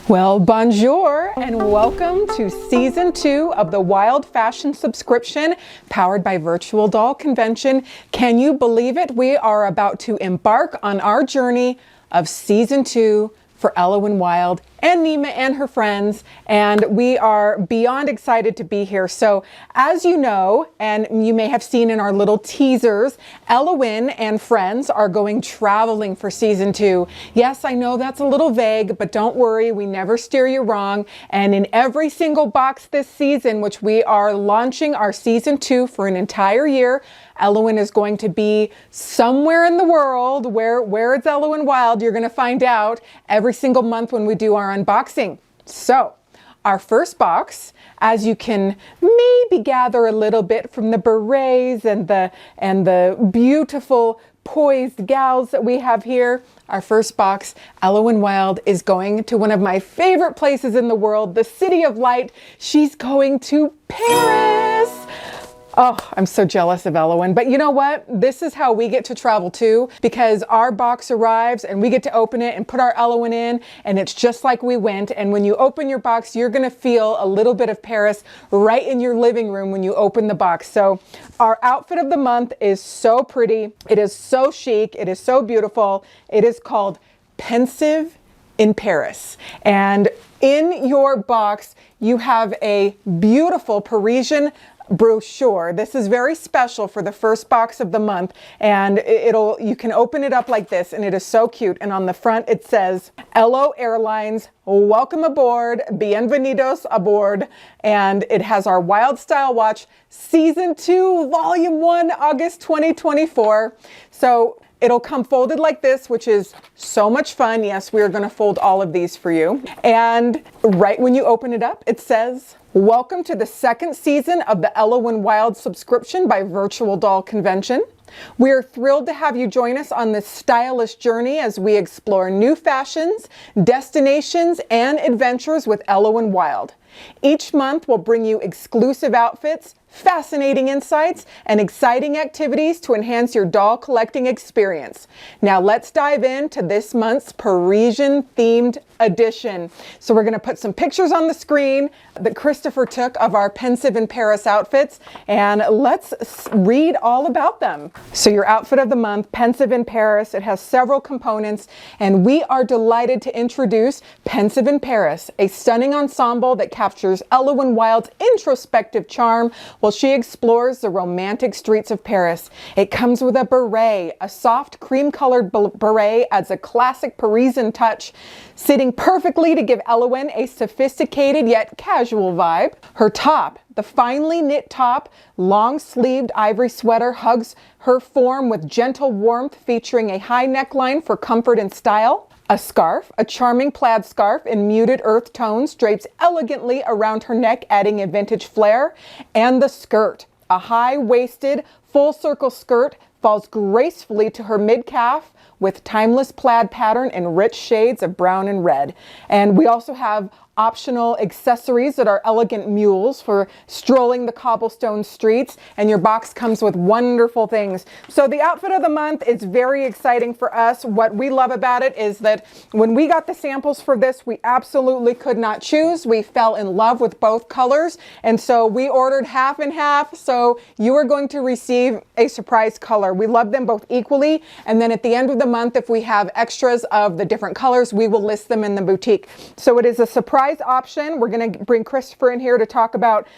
Well, bonjour and welcome to season 2 of the Wilde Fashion Subscription powered by Virtual Doll Convention. Can you believe it? We are about to embark on our journey of season 2 for Ellowyne Wilde and Nima and her friends, and we are beyond excited to be here. So as you know, and you may have seen in our little teasers, Ellowyne and friends are going traveling for season 2. Yes, I know that's a little vague, but don't worry, we never steer you wrong. And in every single box this season, which we are launching our season 2 for an entire year, Ellowyne is going to be somewhere in the world. Where it's Ellowyne Wilde, you're going to find out every single month when we do our unboxing. So our first box, as you can maybe gather a little bit from the berets and the beautiful poised gals that we have here, our first box, Ellowyne Wilde is going to one of my favorite places in the world, the City of Light. She's going to Paris. Oh, I'm so jealous of Ellowyne. But you know what? This is how we get to travel too, because our box arrives and we get to open it and put our Ellowyne in, and it's just like we went. And when you open your box, you're going to feel a little bit of Paris right in your living room when you open the box. So our outfit of the month is so pretty. It is so chic. It is so beautiful. It is called Pensive in Paris. And in your box, you have a beautiful Parisian brochure. This is very special for the first box of the month, and you can open it up like this, and it is so cute. And on the front it says Ello Airlines, welcome aboard, bienvenidos aboard, and it has our Wilde Style Watch season 2 volume 1 August 2024. So it'll come folded like this, which is so much fun. Yes, we are going to fold all of these for you. And right when you open it up, it says, welcome to the second season of the Ellowyne Wilde Subscription by Virtual Doll Convention. We are thrilled to have you join us on this stylish journey as we explore new fashions, destinations, and adventures with Ellowyne Wilde. Each month will bring you exclusive outfits, fascinating insights, and exciting activities to enhance your doll collecting experience. Now let's dive into this month's Parisian themed edition. So we're going to put some pictures on the screen that Christopher took of our Pensive in Paris outfits, and let's read all about them. So your outfit of the month, Pensive in Paris, it has several components, and we are delighted to introduce Pensive in Paris, a stunning ensemble that captures Ellowyne Wilde's introspective charm while she explores the romantic streets of Paris. It comes with a beret. A soft cream-colored beret adds a classic Parisian touch, sitting perfectly to give Ellowyne a sophisticated yet casual vibe. Her top, the finely knit top, long-sleeved ivory sweater hugs her form with gentle warmth, featuring a high neckline for comfort and style. A scarf, a charming plaid scarf in muted earth tones, drapes elegantly around her neck, adding a vintage flair. And the skirt, a high-waisted, full-circle skirt, falls gracefully to her mid-calf with timeless plaid pattern in rich shades of brown and red. And we also have optional accessories that are elegant mules for strolling the cobblestone streets, and your box comes with wonderful things. So the outfit of the month is very exciting for us. What we love about it is that when we got the samples for this, we absolutely could not choose. We fell in love with both colors, and so we ordered half and half, so you are going to receive a surprise color. We love them both equally, and then at the end of the month, if we have extras of the different colors, we will list them in the boutique. So it is a surprise option. We're going to bring Christopher in here to talk about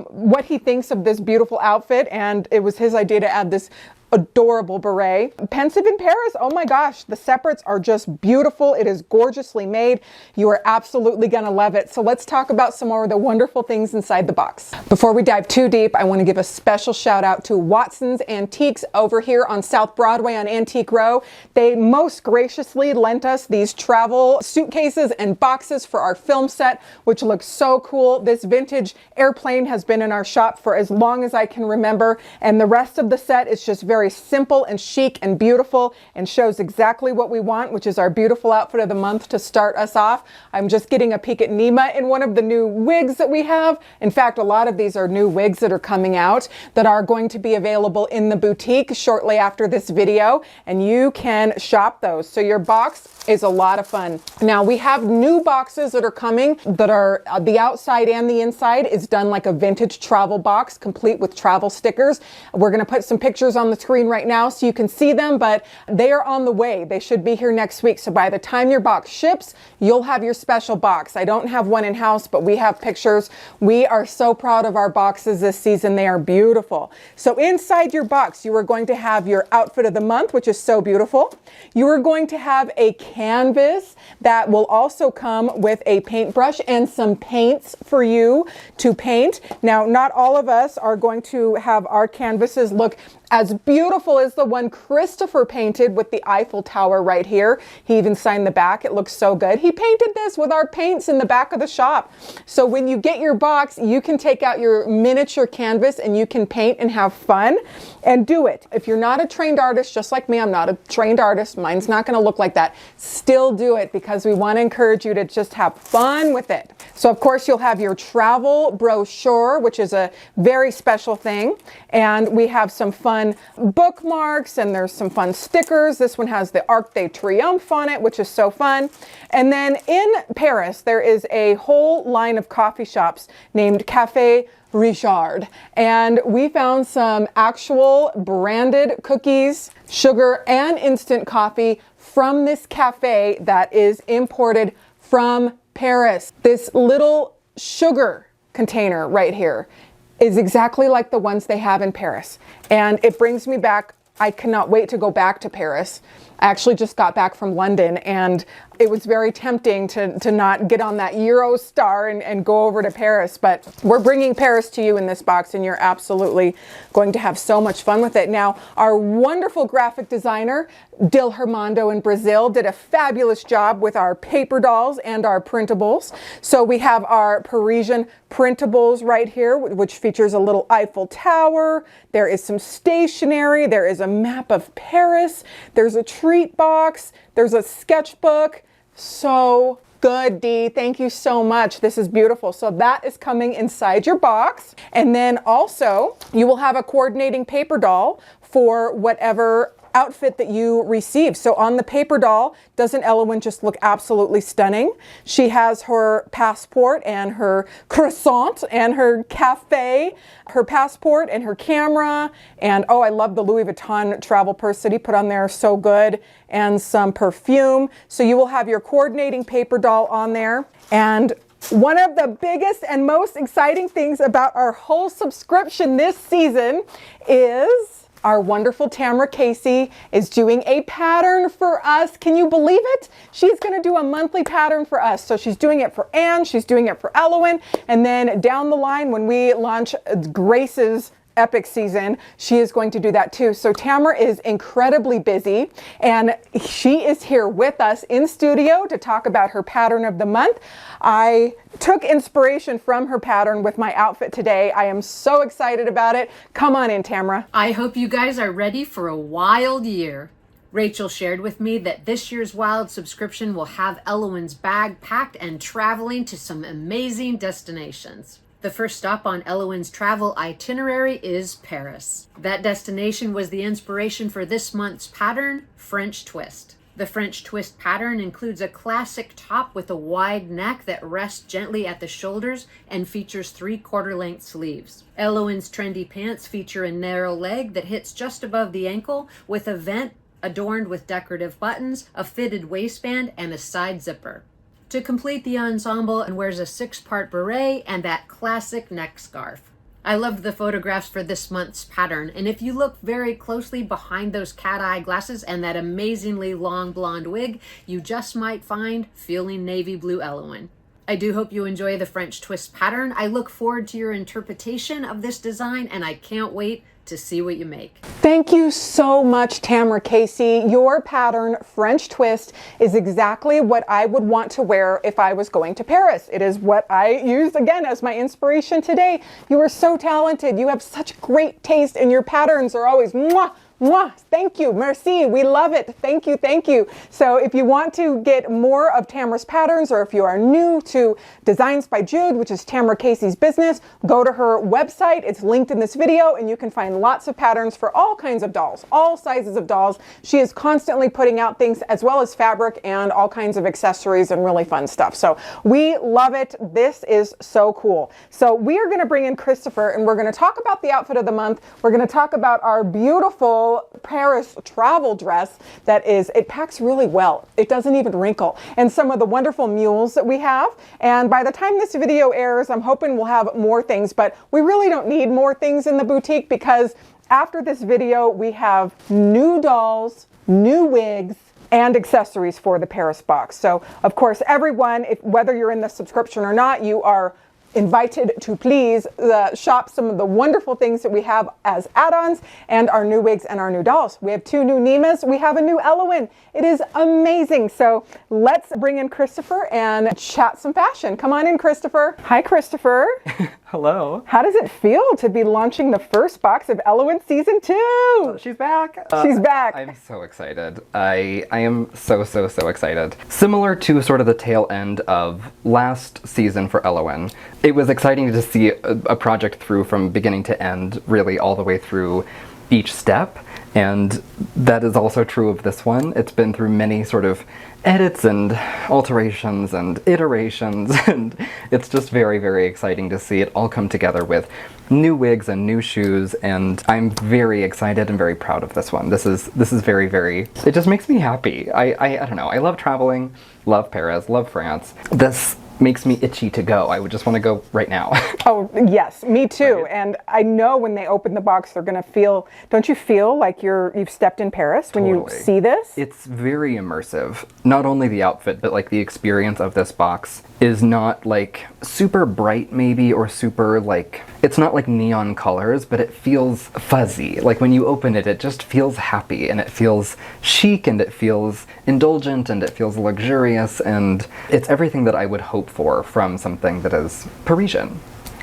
what he thinks of this beautiful outfit, and it was his idea to add this adorable beret. Pensive in Paris, oh my gosh, the separates are just beautiful. It is gorgeously made. You are absolutely gonna love it. So let's talk about some more of the wonderful things inside the box. Before we dive too deep, I want to give a special shout out to Watson's Antiques over here on South Broadway on Antique Row. They most graciously lent us these travel suitcases and boxes for our film set, which looks so cool. This vintage airplane has been in our shop for as long as I can remember, and the rest of the set is just very very simple and chic and beautiful and shows exactly what we want, which is our beautiful outfit of the month to start us off. I'm just getting a peek at Nima in one of the new wigs that we have. In fact, a lot of these are new wigs that are coming out that are going to be available in the boutique shortly after this video, and you can shop those. So your box is a lot of fun. Now we have new boxes that are coming that are the outside and the inside is done like a vintage travel box, complete with travel stickers. We're going to put some pictures on the screen right now so you can see them, but they are on the way. They should be here next week. So by the time your box ships, you'll have your special box. I don't have one in house, but we have pictures. We are so proud of our boxes this season. They are beautiful. So inside your box, you are going to have your outfit of the month, which is so beautiful. You are going to have a canvas that will also come with a paintbrush and some paints for you to paint. Now, not all of us are going to have our canvases look as beautiful as the one Christopher painted with the Eiffel Tower right here. He even signed the back. It looks so good. He painted this with our paints in the back of the shop. So when you get your box, you can take out your miniature canvas and you can paint and have fun and do it. If you're not a trained artist, just like me, I'm not a trained artist. Mine's not going to look like that. Still do it because we want to encourage you to just have fun with it. So of course you'll have your travel brochure, which is a very special thing. And we have some fun bookmarks and there's some fun stickers. This one has the Arc de Triomphe on it, which is so fun. And then in Paris, there is a whole line of coffee shops named Café Richard. And we found some actual branded cookies, sugar, and instant coffee from this cafe that is imported from Paris. This little sugar container right here is exactly like the ones they have in Paris. And it brings me back. I cannot wait to go back to Paris. I actually just got back from London and it was very tempting to not get on that Eurostar and go over to Paris, but we're bringing Paris to you in this box and you're absolutely going to have so much fun with it. Now, our wonderful graphic designer, Dil Hermando in Brazil, did a fabulous job with our paper dolls and our printables. So we have our Parisian printables right here, which features a little Eiffel Tower. There is some stationery. There is a map of Paris. There's a treat box. There's a sketchbook. So good, Dee. Thank you so much. This is beautiful. So that is coming inside your box. And then also you will have a coordinating paper doll for whatever outfit that you receive. So on the paper doll, doesn't Ellowyne just look absolutely stunning? She has her passport and her croissant and her cafe, her passport and her camera. And oh, I love the Louis Vuitton travel purse that he put on there. So good. And some perfume. So you will have your coordinating paper doll on there. And one of the biggest and most exciting things about our whole subscription this season is our wonderful Tamara Casey is doing a pattern for us. Can you believe it? She's going to do a monthly pattern for us. So she's doing it for Anne, she's doing it for Ellowyne, and then down the line when we launch Grace's epic season, she is going to do that too. So Tamara is incredibly busy and she is here with us in studio to talk about her pattern of the month. I took inspiration from her pattern with my outfit today. I am so excited about it. Come on in, Tamara. I hope you guys are ready for a wild year. Rachel shared with me that this year's Wilde subscription will have Ellowyne's bag packed and traveling to some amazing destinations. The first stop on Ellowyne's travel itinerary is Paris. That destination was the inspiration for this month's pattern, French Twist. The French Twist pattern includes a classic top with a wide neck that rests gently at the shoulders and features 3/4 length sleeves. Ellowyne's trendy pants feature a narrow leg that hits just above the ankle with a vent adorned with decorative buttons, a fitted waistband, and a side zipper. To complete the ensemble, and wears a 6-part beret and that classic neck scarf. I loved the photographs for this month's pattern, and if you look very closely behind those cat-eye glasses and that amazingly long blonde wig, you just might find feeling navy blue Ellowyne. I do hope you enjoy the French Twist pattern. I look forward to your interpretation of this design, and I can't wait to see what you make. Thank you so much, Tamara Casey. Your pattern, French Twist, is exactly what I would want to wear if I was going to Paris. It is what I used again as my inspiration today. You are so talented. You have such great taste and your patterns are always mwah, Mwah, thank you, merci, we love it. Thank you, thank you. So if you want to get more of Tamara's patterns, or if you are new to Designs by Jude, which is Tamara Casey's business, go to her website. It's linked in this video, and you can find lots of patterns for all kinds of dolls, all sizes of dolls. She is constantly putting out things, as well as fabric and all kinds of accessories and really fun stuff. So we love it. This is so cool. So we are going to bring in Christopher, and we're going to talk about the outfit of the month. We're going to talk about our beautiful Paris travel dress that is, it packs really well. It doesn't even wrinkle. And some of the wonderful mules that we have. And by the time this video airs, I'm hoping we'll have more things, but we really don't need more things in the boutique, because after this video, we have new dolls, new wigs, and accessories for the Paris box. So of course, everyone, whether you're in the subscription or not, you are invited to please shop some of the wonderful things that we have as add-ons, and our new wigs and our new dolls. We have 2 new Nemas. We have a new Ellowyne. It is amazing. So let's bring in Christopher and chat some fashion. Come on in, Christopher. Hi, Christopher. Hello. How does it feel to be launching the first box of Ellowyne Season 2? She's back. She's back. I'm so excited. I am so excited. Similar to sort of the tail end of last season for Ellowyne, it was exciting to see a project through from beginning to end, really all the way through each step. And that is also true of this one. It's been through many sort of edits and alterations and iterations, and it's just very exciting to see it all come together with new wigs and new shoes, and I'm very excited and very proud of this one. This is very, it just makes me happy. I don't know, I love traveling, love Paris, love France. This makes me itchy to go. I would just want to go right now. Oh, yes, me too. Right. And I know when they open the box, they're going to feel, don't you feel like you've stepped in Paris when you see this? It's very immersive. Not only the outfit, but like the experience of this box is not like super bright maybe, or super like, it's not like neon colors, but it feels fuzzy. Like when you open it, it just feels happy, and it feels chic, and it feels indulgent, and it feels luxurious, and it's everything that I would hope for from something that is Parisian.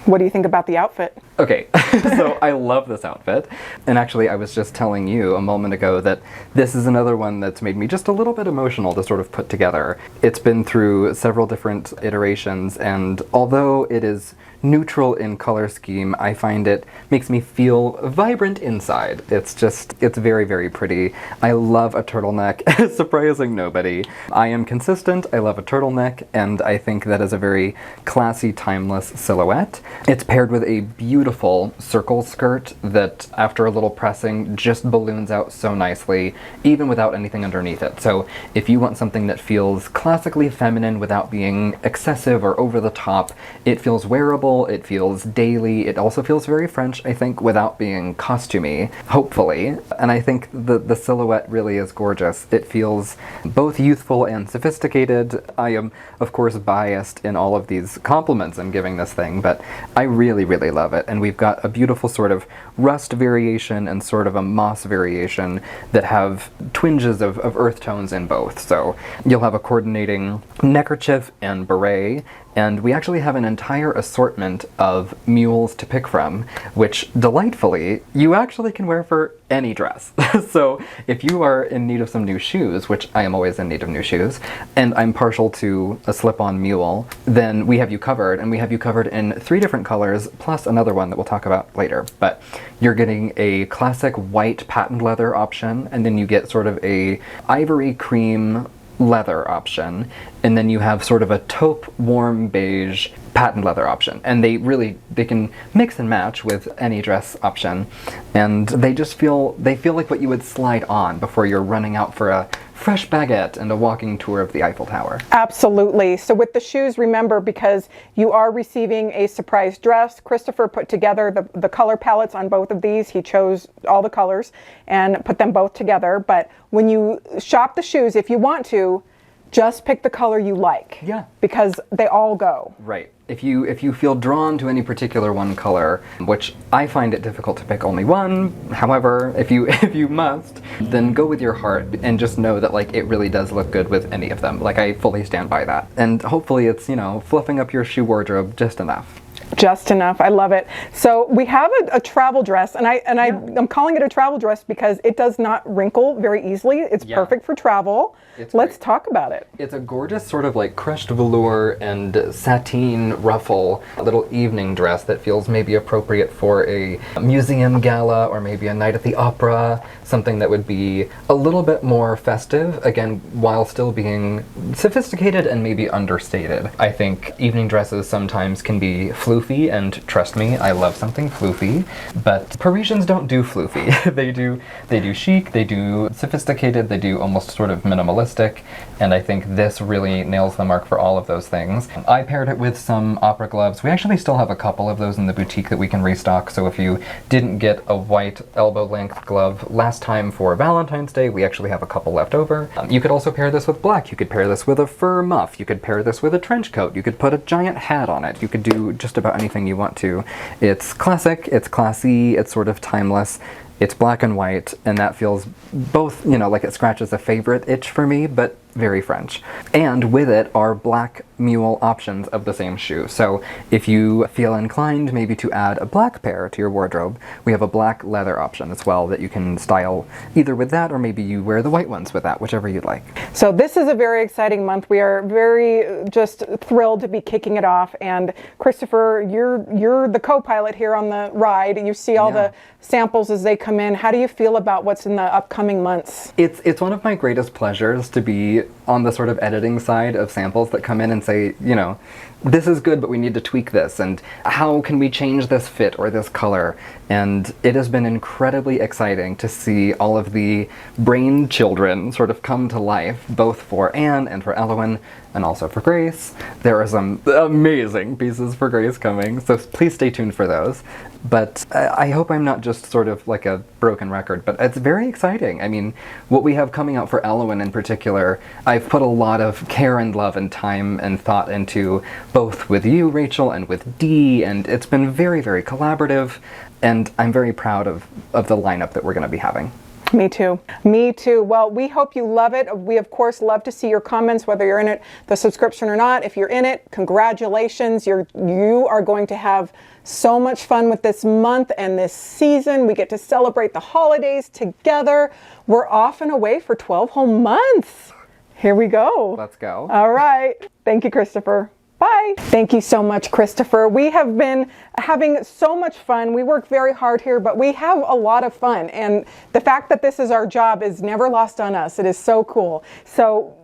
What do you think about the outfit? Okay, so I love this outfit, and actually I was just telling you a moment ago that this is another one that's made me just a little bit emotional to sort of put together. It's been through several different iterations, and although it is neutral in color scheme, I find it makes me feel vibrant inside. It's very pretty. I love a turtleneck, surprising nobody. I am consistent, I love a turtleneck, and I think that is a very classy, timeless silhouette. It's paired with a beautiful circle skirt that, after a little pressing, just balloons out so nicely, even without anything underneath it. So if you want something that feels classically feminine without being excessive or over the top, it feels wearable, it feels daily, it also feels very French, I think, without being costumey, hopefully. And I think the silhouette really is gorgeous. It feels both youthful and sophisticated. I am, of course, biased in all of these compliments I'm giving this thing, but I really love it. And we've got a beautiful sort of rust variation and sort of a moss variation that have twinges of earth tones in both. So you'll have a coordinating neckerchief and beret, and we actually have an entire assortment of mules to pick from, which, delightfully, you actually can wear for any dress. So if you are in need of some new shoes, which I am always in need of new shoes, and I'm partial to a slip-on mule, then we have you covered, and we have you covered in 3 different colors, plus another one that we'll talk about later. But you're getting a classic white patent leather option, and then you get sort of a ivory cream leather option, and then you have sort of a taupe warm beige patent leather option, and they can mix and match with any dress option, and they feel like what you would slide on before you're running out for a fresh baguette and a walking tour of the Eiffel Tower. Absolutely. So with the shoes, remember, because you are receiving a surprise dress, Christopher put together the color palettes on both of these. He chose all the colors and put them both together. But when you shop the shoes, if you want to, just pick the color you like. Yeah. Because they all go. Right. If you feel drawn to any particular one color, which I find it difficult to pick only one, however, if you must, then go with your heart and just know that, like, it really does look good with any of them. Like, I fully stand by that. And hopefully it's, fluffing up your shoe wardrobe just enough. Just enough. I love it. So we have a travel dress, and I'm calling it a travel dress because it does not wrinkle very easily. It's perfect for travel. Let's talk about it. It's a gorgeous sort of like crushed velour and sateen ruffle little evening dress that feels maybe appropriate for a museum gala or maybe a night at the opera, something that would be a little bit more festive, again, while still being sophisticated and maybe understated. I think evening dresses sometimes can be floofy, and trust me, I love something floofy, but Parisians don't do floofy. They do chic, they do sophisticated, they do almost sort of minimalistic, and I think this really nails the mark for all of those things. I paired it with some opera gloves. We actually still have a couple of those in the boutique that we can restock, so if you didn't get a white elbow-length glove last time for Valentine's Day, we actually have a couple left over. You could also pair this with black. You could pair this with a fur muff. You could pair this with a trench coat. You could put a giant hat on it. You could do just about anything you want to. It's classic, it's classy, it's sort of timeless. It's black and white, and that feels both, you know, like it scratches a favorite itch for me, but very French. And with it are black mule options of the same shoe. So if you feel inclined maybe to add a black pair to your wardrobe, we have a black leather option as well that you can style either with that, or maybe you wear the white ones with that, whichever you'd like. So this is a very exciting month. We are very just thrilled to be kicking it off. And Christopher, you're the co-pilot here on the ride. You see all the samples as they come in. How do you feel about what's in the upcoming months? It's one of my greatest pleasures to be on the sort of editing side of samples that come in and say, you know, this is good, but we need to tweak this, and how can we change this fit or this color? And it has been incredibly exciting to see all of the brain children sort of come to life, both for Anne and for Ellowyne, and also for Grace. There are some amazing pieces for Grace coming, so please stay tuned for those. But I hope I'm not just sort of like a broken record, but it's very exciting. I mean, what we have coming out for Ellowyne in particular, I've put a lot of care and love and time and thought into, both with you, Rachel, and with Dee, and it's been very, very collaborative, and I'm very proud of the lineup that we're going to be having. Me too. Me too. Well, we hope you love it. We, of course, love to see your comments, whether you're in it, the subscription or not. If you're in it, congratulations. You are going to have so much fun with this month and this season. We get to celebrate the holidays together. We're off and away for 12 whole months. Here we go. Let's go. All right. Thank you, Christopher. Bye. Thank you so much, Christopher. We have been having so much fun. We work very hard here, but we have a lot of fun. And the fact that this is our job is never lost on us. It is so cool. So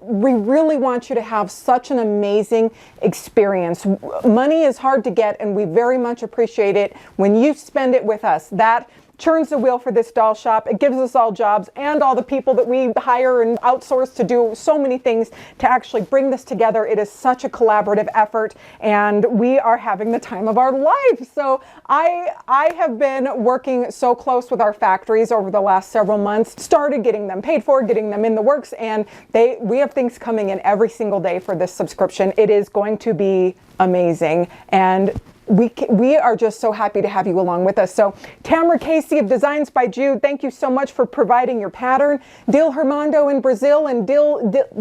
we really want you to have such an amazing experience. Money is hard to get, and we very much appreciate it when you spend it with us. That churns the wheel for this doll shop. It gives us all jobs and all the people that we hire and outsource to do so many things to actually bring this together. It is such a collaborative effort, and we are having the time of our life. So I have been working so close with our factories over the last several months, started getting them paid for, getting them in the works, and we have things coming in every single day for this subscription. It is going to be amazing, and we are just so happy to have you along with us. So Tamara Casey of Designs by Jude, thank you so much for providing your pattern. Dil Hermando in Brazil, and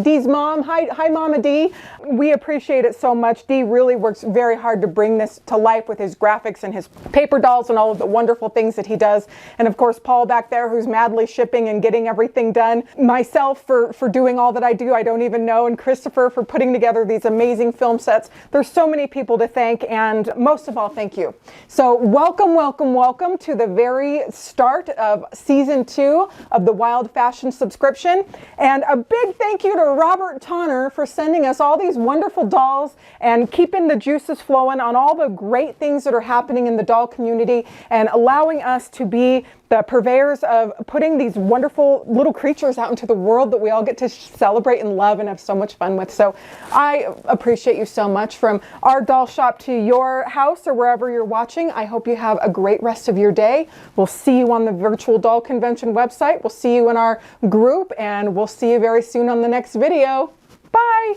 Dee's mom. Hi Mama Dee. We appreciate it so much. Dee really works very hard to bring this to life with his graphics and his paper dolls and all of the wonderful things that he does. And of course, Paul back there, who's madly shipping and getting everything done. Myself for doing all that I do, I don't even know. And Christopher for putting together these amazing film sets. There's so many people to thank, and most of all, thank you. So welcome, welcome, welcome to the very start of season 2 of the Wilde Fashion Subscription. And a big thank you to Robert Tonner for sending us all these wonderful dolls and keeping the juices flowing on all the great things that are happening in the doll community, and allowing us to be the purveyors of putting these wonderful little creatures out into the world that we all get to celebrate and love and have so much fun with. So I appreciate you so much. From our doll shop to your house or wherever you're watching, I hope you have a great rest of your day. We'll see you on the Virtual Doll Convention website. We'll see you in our group, and we'll see you very soon on the next video. Bye.